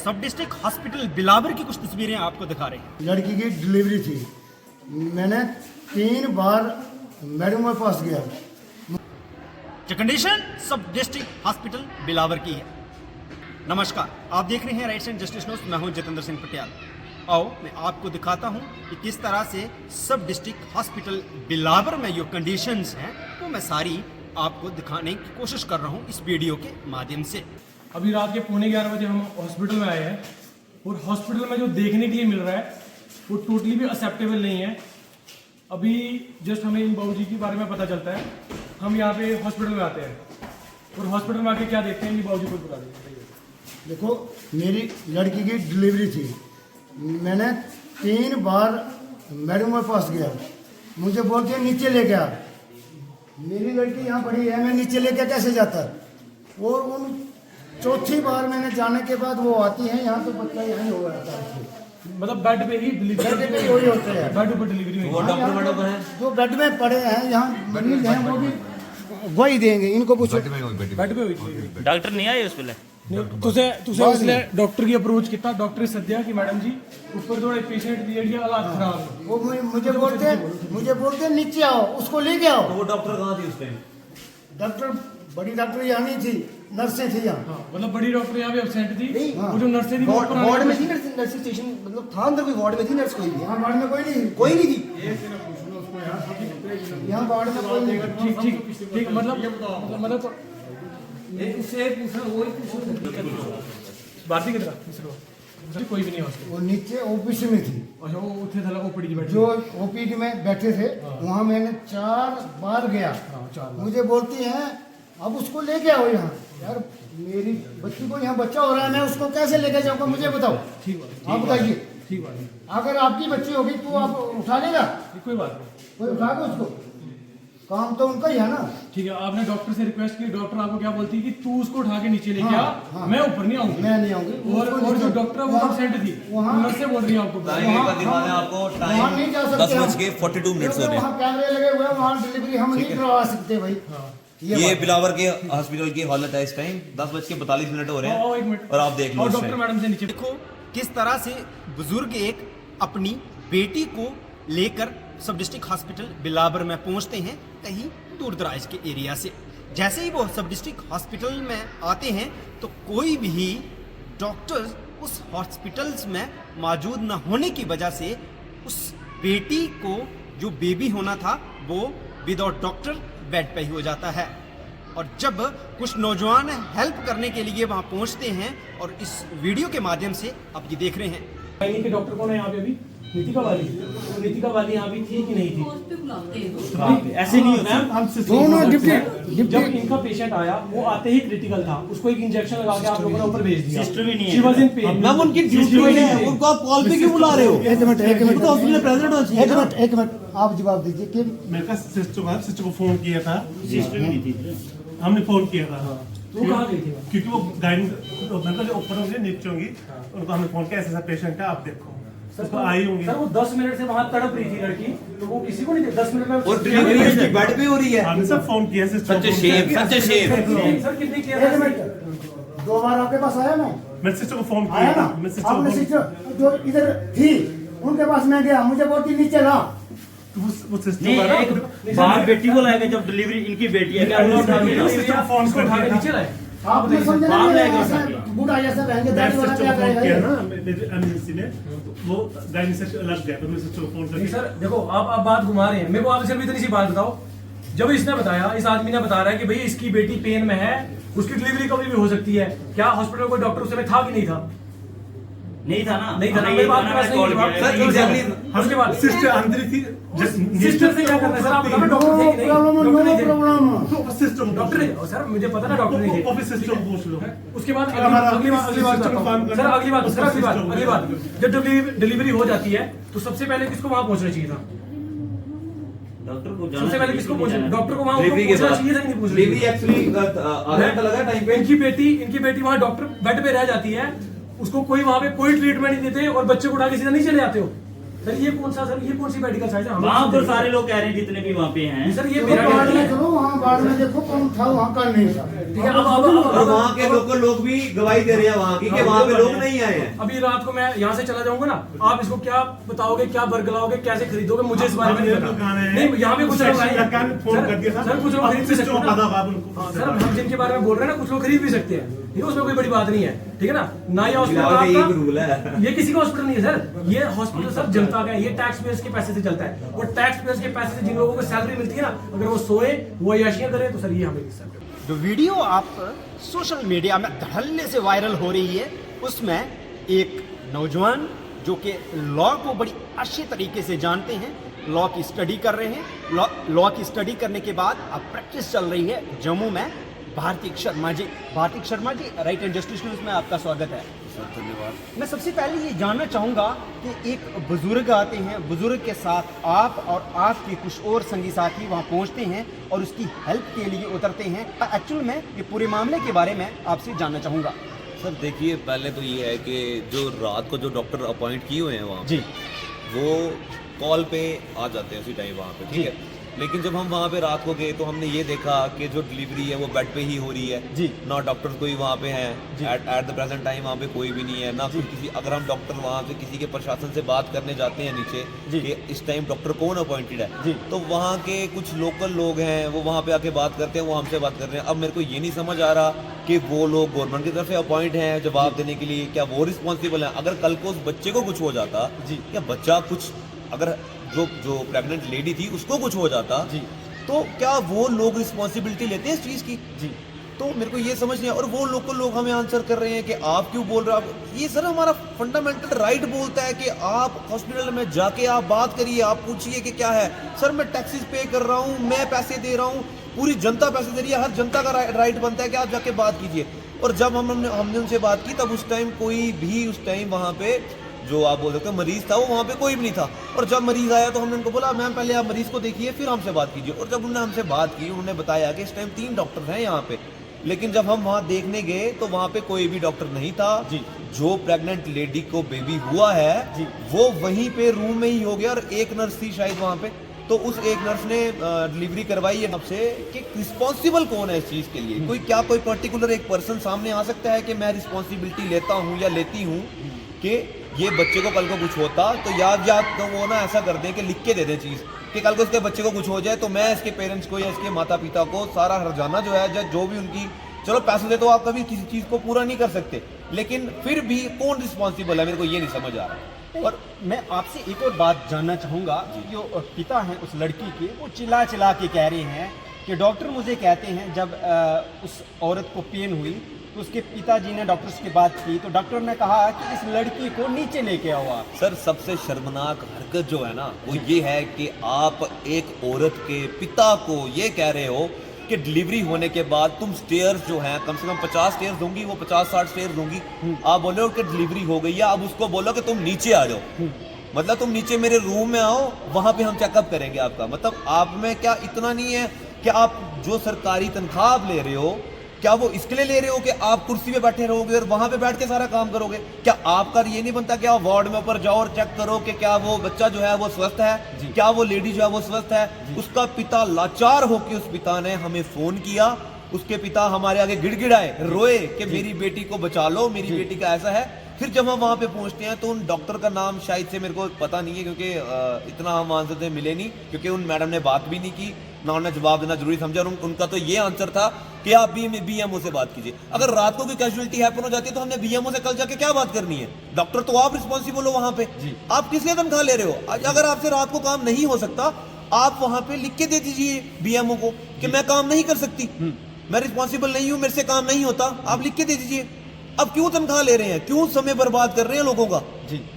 सब district hospital बिलावर की कुछ तस्वीरें आपको दिखा रहे हैं। लड़की की डिलीवरी थी, मैंने 3 बार मैडम के पास गया। जो कंडीशन सब डिस्ट्रिक्ट हॉस्पिटल बिलावर की है। नमस्कार, आप देख रहे हैं राइट्स एंड जस्टिस न्यूज़। मैं हूं जितेंद्र सिंह पटियाल। आओ मैं आपको दिखाता हूं कि किस तरह से सब डिस्ट्रिक्ट हॉस्पिटल बिलावर में जो कंडीशंस हैं वो मैं सारी आपको दिखाने की कोशिश कर रहा हूं इस वीडियो के माध्यम से। अभी रात के 11:15 बजे हम हॉस्पिटल में आए हैं और हॉस्पिटल में जो देखने के लिए मिल रहा है वो टोटली भी एक्सेप्टेबल नहीं है। अभी जस्ट हमें इन बाबूजी के बारे में पता चलता है, हम यहाँ पे हॉस्पिटल में आते हैं और हॉस्पिटल में आके क्या देखते हैं ये बाबूजी को बता देंगे। देखो, मेरी लड़की की डिलीवरी थी, मैंने 3 बार मैडम के पास गया। मुझे बोलते हैं नीचे ले गया। मेरी लड़की यहाँ पड़ी है, मैं नीचे लेके कैसे जाता। और उन चौथी बार मैंने जाने के बाद वो आती है यहाँ, तो बच्चा यहीं हो रहा था। मतलब बेड पे ही डिलीवरी, बेड पे वही होते हैं, बेड पर डिलीवरी हुई। वो डॉक्टर है जो बेड में पड़े हैं यहाँ मरीज हैं, वो भी वही देंगे। इनको पूछो, बेड पे हुई थी। डॉक्टर नहीं आए उस पहले तुझे उसने डॉक्टर की अप्रोच किया, डॉक्टर सद्या कि मैडम जी ऊपर थोड़े पेशेंट दी है, हालात खराब है। वो मुझे बोलते नीचे आओ, उसको लेके आओ। तो वो डॉक्टर कहाँ थी उस टाइम? डॉक्टर, बड़ी डॉक्टर यहाँ नहीं थी, नर्सें थी यहाँ। हाँ, मतलब बड़ी डॉक्टर यहाँ पे एब्सेंट थी। हाँ। वो जो नर्सें थी वार्ड में थी, नर्सिंग स्टेशन मतलब था अंदर, कोई वार्ड में थी नर्स? कोई यहाँ वार्ड में कोई नहीं थी। यहाँ वार्ड में कोई नहीं। ठीक ठीक मतलब भारती की तरह कोई भी नहीं हॉस्पिटल। वो नीचे ओपीडी में थी। अच्छा, वो उठे था ओपीडी की बैठी जो ओपीडी में बैठे थे वहाँ मैंने 4 बार गया। 4 मुझे बोलती हैं अब उसको लेके आओ यहाँ। यार मेरी बच्ची को यहाँ बच्चा हो रहा है, मैं उसको कैसे लेके जाऊँगा, मुझे बताओ। ठीक बात, आप बताइए। ठीक बात। अगर आपकी बच्ची होगी तो आप उठा लेगा? कोई बात नहीं, कोई उठाएगा उसको? काम तो उनका ही है ना। ठीक है, आपने डॉक्टर से रिक्वेस्ट की, डॉक्टर आपको क्या बोलती है कि तू उसको उठा के नीचे लेके आ, मैं ऊपर नहीं आऊंगी। मैं नहीं आऊंगी। और जो डॉक्टर है वो एब्सेंट थी, नर्स से बोल रही है आपको। आपको वहाँ नहीं जा सकते। 10:42 हो रहे हैं। वहाँ कैमरे लगे हुए हैं, वहाँ डिलीवरी हम नहीं करवा सकते भाई। ये बिलावर के हॉस्पिटल की हालत है इस टाइम। 10:42 हो रहे हैं। 1 मिनट और आप देख लो और डॉक्टर मैडम से नीचे देखो किस तरह से बुजुर्ग एक अपनी बेटी को लेकर सब डिस्ट्रिक्ट हॉस्पिटल बिलावर में पहुंचते हैं, कहीं दूर दराज के एरिया से। जैसे ही वो सब डिस्ट्रिक्ट हॉस्पिटल में आते हैं तो कोई भी डॉक्टर्स उस हॉस्पिटल्स में मौजूद न होने की वजह से उस बेटी को जो बेबी होना था वो विदाउट डॉक्टर बेड पे ही हो जाता है। और जब कुछ नौजवान हेल्प करने के लिए वहां पहुंचते हैं और इस वीडियो के माध्यम से आप ये देख रहे हैं। के डॉक्टर कौन है यहाँ पे अभी? नीतिका वाली। तो नीतिका वाली यहाँ पे थी कि नहीं थी? ऐसे नहीं होता। दोनों जब इनका पेशेंट आया वो आते ही क्रिटिकल था, उसको एक इंजेक्शन लगा के आप लोगों ने ऊपर भेज दिया। सिस्टर भी नहीं है। She was in pain। Ma'am उनकी ड्यूटी है, उनको आप कॉल पे क्यों बुला रहे हो? एक मिनट तो हॉस्पिटल में प्रेजेंट होना चाहिए। एक मिनट आप जवाब दीजिए कि मेरे सिस्टर को फोन किया था। सिस्टर भी नहीं थी। हमने फोन किया था वो कहाँ गई थी? क्योंकि वो गाइड जो ऊपर होंगे नीचे होंगी, उनको हमने फोन किया ऐसा पेशेंट है, आप देखो। उसको आई होंगी। सर वो 10 मिनट से वहाँ तड़प रही थी लड़की, तो वो किसी को नहीं 10 मिनट में। और डिलीवरी उसकी बेड पे हो रही है। हमने सब फोन किया सिस्टर सच्चे शेर, सच्चे शेर। सर कितनी एक केयर मिनट 2 बार आपके पास आया मैं? मेरे सिस्टर को फोन आया किया ना? मैं सिस्टर आपने को सिस्टर जो इधर थी उनके पास मैं गया, मुझे बोलती नीचे ला। वो सिस्टर नहीं, वाला एक बाहर बेटी को लाएगा जब डिलीवरी इनकी बेटी है। क्या उन्होंने उठा के लाया? सिस्टर को फोन उठा के किया नीचे लाए। आपने समझा बाहर नहीं? लेके ऐसे उठा बूढ़ा जैसा रहेंगे, मैं दाढ़ी वाला सिस्टर क्या को फोन किया करेगा? ना मेरी एमरजेंसी में, वो गाइड से लग गया तो मैं सिस्टर को फोन नहीं करके सर देखो, आप बात घुमा रहे हैं। मेरे को आप सिर्फ इतनी सी बात बताओ, जब इसने बताया, इस आदमी ने बता रहा है कि भाई इसकी बेटी पेन में है, उसकी डिलीवरी कभी भी हो सकती है, क्या हॉस्पिटल कोई डॉक्टर उस समय था कि नहीं था? नहीं था ना। नहीं था ना, मेरी बात में ऐसा नहीं है। सर एग्जैक्टली उसके बाद सिस्टर अंदर थी। सिस्टर से क्या करना है सर? आप बताओ डॉक्टर थे कि नहीं? डॉक्टर नहीं थे। प्रॉब्लम। सिस्टर डॉक्टर नहीं सर, मुझे पता ना डॉक्टर नहीं थे। ऑफिस सिस्टर को पूछ लो। उसके बाद हमारा अगली बात सर, अगली बात जब डिलीवरी हो जाती है तो सबसे पहले किसको वहां पहुंचना चाहिए था? डॉक्टर को सबसे पहले किसको पहुंचना? डॉक्टर को वहां डिलीवरी के पहुंचना बाद चाहिए था कि नहीं पूछना? डिलीवरी एक्चुअली आधा घंटा लगा टाइम पे। इनकी बेटी वहां डॉक्टर बेड पे रह जाती है, उसको कोई वहां पे कोई ट्रीटमेंट नहीं देते और बच्चे को उठा के सीधा नहीं चले जाते हो। सर ये कौन सी मेडिकल साइट है? हम वहाँ लोग पर सारे लोग कह रहे हैं जितने भी वहाँ पे हैं। सर ये तो मेरा बाद कहना में है। चलो वहाँ बाद में देखो कौन था वहाँ कल नहीं था। ठीक है, और वहाँ के लोकल लोग भी गवाही दे रहे हैं वहाँ की कि वहाँ पे लोग नहीं आए हैं। अभी रात को मैं यहाँ से चला जाऊंगा ना, आप इसको क्या बताओगे, क्या बरगलाओगे, कैसे खरीदोगे, मुझे इस बारे में नहीं पता। नहीं यहाँ पे कुछ लोग आए हैं। फोन कर दिया सर कुछ लोग खरीद भी सकते हैं ना। उनको सर हम जिनके बारे में बोल रहे हैं ना, कुछ लोग खरीद भी सकते हैं, ठीक है, उसमें कोई बड़ी बात नहीं है, ठीक है ना। ना ये बिलावर का हॉस्पिटल एक रूल है। ये किसी का हॉस्पिटल नहीं है सर, ये हॉस्पिटल सब जनता का है, ये टैक्स पेयर्स के पैसे से चलता है, और टैक्स पेयर्स के पैसे से जिन लोगों को सैलरी मिलती है ना, अगर वो सोए वो अय्याशियां करें तो सर ये हमें सर। जो वीडियो आप सोशल मीडिया में धड़ल्ले से वायरल हो रही है, उसमें एक नौजवान जो कि लॉ को बड़ी अच्छे तरीके से जानते हैं, लॉ की स्टडी कर रहे हैं, लॉ की स्टडी करने के बाद अब प्रैक्टिस चल रही है जम्मू में। भारतीक Sharma ji, right and justice news में आपका स्वागत है। धन्यवाद। मैं सबसे पहले ये जानना चाहूँगा कि एक बुजुर्ग आते हैं, बुजुर्ग के साथ आप और आपके कुछ और संगी साथी वहाँ पहुँचते हैं और उसकी हेल्प के लिए उतरते हैं। एक्चुअल में ये पूरे मामले के बारे में आपसे जानना चाहूँगा। सर देखिए, पहले तो ये है कि जो रात को जो डॉक्टर अपॉइंट किए हुए हैं वहाँ जी वो कॉल पे आ जाते हैं उसी टाइम वहाँ पे, ठीक है। लेकिन जब हम वहाँ पे रात को गए तो हमने ये देखा कि जो डिलीवरी है वो बेड पे ही हो रही है जी। ना डॉक्टर कोई वहाँ पे हैं एट द प्रेजेंट टाइम, वहाँ पे कोई भी नहीं है ना। कोई किसी, अगर हम डॉक्टर वहाँ से किसी के प्रशासन से बात करने जाते हैं नीचे कि इस टाइम डॉक्टर कौन अपॉइंटेड है, तो वहाँ के कुछ लोकल लोग हैं वो वहाँ पे आके बात करते हैं, वो हमसे बात कर रहे हैं। अब मेरे को ये नहीं समझ आ रहा कि वो लोग गवर्नमेंट की तरफ से अपॉइंट हैं जवाब देने के लिए, क्या वो रिस्पॉन्सिबल हैं? अगर कल को उस बच्चे को कुछ हो जाता या बच्चा कुछ, अगर जो प्रेग्नेंट लेडी थी उसको कुछ हो जाता तो क्या वो लोग रिस्पॉन्सिबिलिटी लेते हैं इस चीज़ की? तो मेरे को ये समझ नहीं आया। और वो लोकल लोग हमें आंसर कर रहे हैं कि आप क्यों बोल रहे हो आप, ये सर हमारा फंडामेंटल राइट बोलता है कि आप हॉस्पिटल में जाके आप बात करिए, आप पूछिए कि क्या है। सर मैं टैक्सेस पे कर रहा हूँ, मैं पैसे दे रहा हूँ, पूरी जनता पैसे दे रही है, हर जनता का राइट बनता है कि आप जाके बात कीजिए। और जब हमने उनसे बात की तब उस टाइम कोई भी, उस टाइम वहाँ पे जो आप बोल सकते हो मरीज था वो वहाँ पे कोई भी नहीं था। और जब मरीज आया तो हमने उनको बोला मैम पहले आप मरीज को देखिए फिर हमसे बात कीजिए। और जब उन्होंने हमसे बात की उन्होंने बताया कि इस टाइम 3 डॉक्टर हैं यहाँ पे, लेकिन जब हम वहाँ देखने गए तो वहाँ पे कोई भी डॉक्टर नहीं था। जो प्रेग्नेंट लेडी को बेबी हुआ है वो वहीं पे रूम में ही हो गया, और एक नर्स थी शायद वहाँ पे, तो उस एक नर्स ने डिलीवरी करवाई है। आपसे कि रिस्पॉन्सिबल कौन है इस चीज़ के लिए? कोई पर्टिकुलर एक पर्सन सामने आ सकता है कि मैं रिस्पॉन्सिबिलिटी लेता हूँ या लेती हूँ कि ये बच्चे को कल को कुछ होता तो याद तो वो ना ऐसा कर दें कि लिख के दे दें चीज़ कि कल को इसके बच्चे को कुछ हो जाए तो मैं इसके पेरेंट्स को या इसके माता पिता को सारा हर्जाना जो है जो भी उनकी, चलो पैसे दे तो आप कभी किसी चीज़ को पूरा नहीं कर सकते, लेकिन फिर भी कौन रिस्पॉन्सिबल है? मेरे को ये नहीं समझ आ रहा। और मैं आपसे एक और बात जानना चाहूँगा, जो पिता हैं उस लड़की के, वो चिल्ला के कह रहे हैं कि डॉक्टर मुझे कहते हैं जब उस औरत को पेन हुई तो उसके पिताजी ने डॉक्टर से बात की तो डॉक्टर ने कहा कि इस लड़की को नीचे लेके आओ। सर सबसे शर्मनाक हरकत जो है ना वो ये है कि आप एक औरत के पिता को ये कह रहे हो कि डिलीवरी होने के बाद तुम स्टेयर्स जो हैं कम से कम 50 स्टेयर्स दूंगी, वो 50-60 स्टेयर्स दूंगी, आप बोल रहे हो कि डिलीवरी हो गई है, अब उसको बोलो कि तुम नीचे आ जाओ। मतलब तुम नीचे मेरे रूम में आओ, वहां पे हम चेकअप करेंगे आपका। मतलब आप में क्या इतना नहीं है कि आप जो सरकारी तनख्वाह आप ले रहे हो क्या वो इसके लिए ले रहे हो कि आप कुर्सी पे बैठे रहोगे और वहां पे बैठ के सारा काम करोगे? क्या आपका ये नहीं बनता कि आप वार्ड में ऊपर जाओ और चेक करो कि क्या वो बच्चा जो है वो स्वस्थ है, क्या वो लेडी जो है वो स्वस्थ है? उसका पिता लाचार होकर, उस पिता ने हमें फोन किया, उसके पिता हमारे आगे गिड़गिड़ाए, रोए कि मेरी बेटी को बचा लो, मेरी बेटी का ऐसा है। फिर जब हम वहाँ पे पहुँचते हैं तो उन डॉक्टर का नाम शायद से मेरे को पता नहीं है, क्योंकि इतना हम आंसर से मिले नहीं, क्योंकि उन मैडम ने बात भी नहीं की, ना उन्हें जवाब देना जरूरी समझा। और उनका तो ये आंसर था कि आप बीएमओ से बात कीजिए। अगर रात को कोई कैजुअलिटी हैपन हो जाती है तो हमने बीएमओ से कल जाके क्या बात करनी है? डॉक्टर तो आप रिस्पॉन्सिबल हो वहाँ पे, आप किस लिए तनख्वाह ले रहे हो? अगर आपसे रात को काम नहीं हो सकता आप वहाँ पे लिख के दे दीजिए बीएमओ को कि मैं काम नहीं कर सकती, मैं रिस्पॉन्सिबल नहीं हूँ, मेरे से काम नहीं होता, आप लिख के दे दीजिए। अब क्यों तनख्वाह ले रहे हैं, क्यों समय बर्बाद कर रहे हैं लोगों का?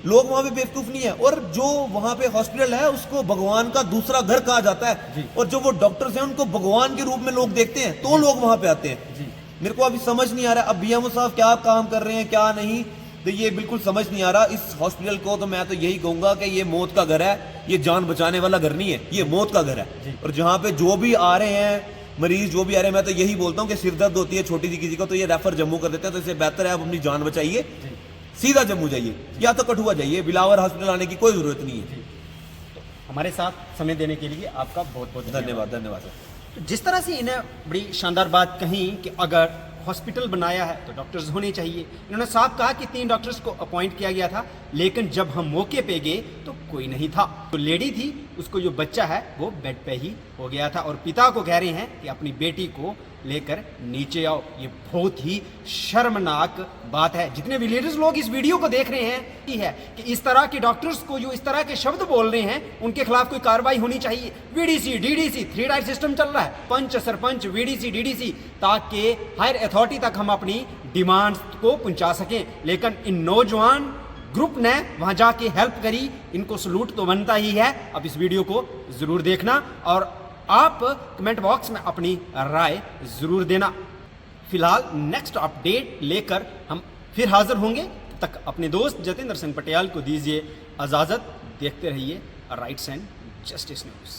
लोग वहां पे बेवकूफ नहीं है। और जो वहां पे हॉस्पिटल है उसको भगवान का दूसरा घर कहा जाता है, और जो वो डॉक्टर्स हैं उनको भगवान के रूप में लोग देखते हैं, तो लोग वहां पे आते हैं। मेरे को अभी समझ नहीं आ रहा अब बीएमओ साहब क्या काम कर रहे हैं क्या नहीं, तो ये बिल्कुल समझ नहीं आ रहा। इस हॉस्पिटल को तो मैं तो यही कहूंगा कि ये मौत का घर है, ये जान बचाने वाला घर नहीं है, ये मौत का घर है। और जहाँ पे जो भी आ रहे हैं मरीज, जो भी आ रहे हैं, मैं तो यही बोलता हूँ कि सिरदर्द होती है छोटी सी किसी को तो ये रेफर जम्मू कर देते हैं, तो इससे बेहतर है आप अपनी जान बचाइए, सीधा जम्मू जाइए या तो कठुआ जाइए, बिलावर हॉस्पिटल आने की कोई जरूरत नहीं है। हमारे साथ समय देने के लिए आपका बहुत बहुत धन्यवाद धन्यवाद सर। जिस तरह से इन्हें बड़ी शानदार बात कही कि अगर हॉस्पिटल बनाया है तो डॉक्टर्स होने चाहिए। इन्होंने साफ कहा कि 3 डॉक्टर्स को अपॉइंट किया गया था, लेकिन जब हम मौके पे गए तो कोई नहीं था। तो लेडी थी, उसको जो बच्चा है वो बेड पे ही हो गया था, और पिता को कह रहे हैं कि अपनी बेटी को लेकर नीचे आओ। ये बहुत ही शर्मनाक बात है। जितने भी लीडर्स लोग इस वीडियो को देख रहे हैं ये है कि इस तरह के डॉक्टर्स को जो इस तरह के शब्द बोल रहे हैं उनके खिलाफ कोई कार्रवाई होनी चाहिए। वीडीसी डीडीसी 3 टायर सिस्टम चल रहा है, पंच सरपंच वीडीसी डीडीसी, ताकि हायर अथॉरिटी तक हम अपनी डिमांड्स को पहुंचा सकें। लेकिन इन नौजवान ग्रुप ने वहां जाके हेल्प करी, इनको सलूट तो बनता ही है। अब इस वीडियो को जरूर देखना और आप कमेंट बॉक्स में अपनी राय जरूर देना। फिलहाल नेक्स्ट अपडेट लेकर हम फिर हाजिर होंगे। तब तक अपने दोस्त जतेंद्र सिंह पटियाल को दीजिए इजाजत। देखते रहिए राइट्स एंड जस्टिस न्यूज़।